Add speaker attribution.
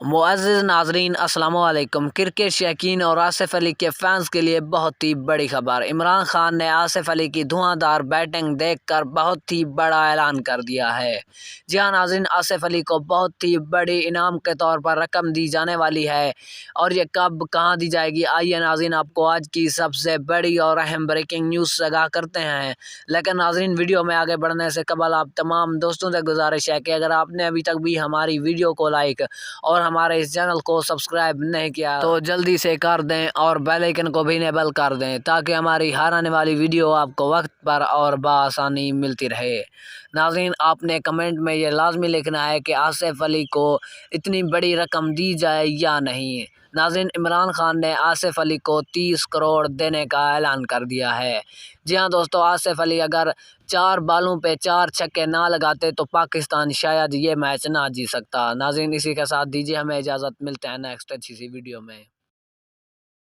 Speaker 1: मुअज़्ज़िज़ नाज़रीन अस्सलामु अलैकुम। क्रिकेट शौकीन और आसिफ अली के फैंस के लिए बहुत ही बड़ी खबर। इमरान खान ने आसिफ अली की धुआंधार बैटिंग देखकर बहुत ही बड़ा ऐलान कर दिया है। जी हाँ नाज़रीन, आसिफ अली को बहुत ही बड़ी इनाम के तौर पर रकम दी जाने वाली है और ये कब कहाँ दी जाएगी, आइए नाज़रीन आपको आज की सबसे बड़ी और अहम ब्रेकिंग न्यूज़ से आगाह करते हैं। लेकिन नाज़रीन, वीडियो में आगे बढ़ने से कबल आप तमाम दोस्तों से गुजारिश है कि अगर आपने अभी तक भी हमारी वीडियो को लाइक और हमारे इस चैनल को सब्सक्राइब नहीं किया तो जल्दी से कर दें और बेल आइकन को भी इनेबल कर दें ताकि हमारी हर आने वाली वीडियो आपको वक्त पर और बआसानी मिलती रहे। नाज़रीन, आपने कमेंट में ये लाजमी लिखना है कि आसिफ अली को इतनी बड़ी रकम दी जाए या नहीं। नाज़रीन, इमरान खान ने आसिफ अली को 30 करोड़ देने का ऐलान कर दिया है। जी हाँ दोस्तों, आसिफ अली अगर 4 बालों पे 4 छक्के ना लगाते तो पाकिस्तान शायद ये मैच ना जीत सकता। नाज़रीन, इसी के साथ दीजिए हमें इजाज़त, मिलते हैं नेक्स्ट अच्छी सी वीडियो में।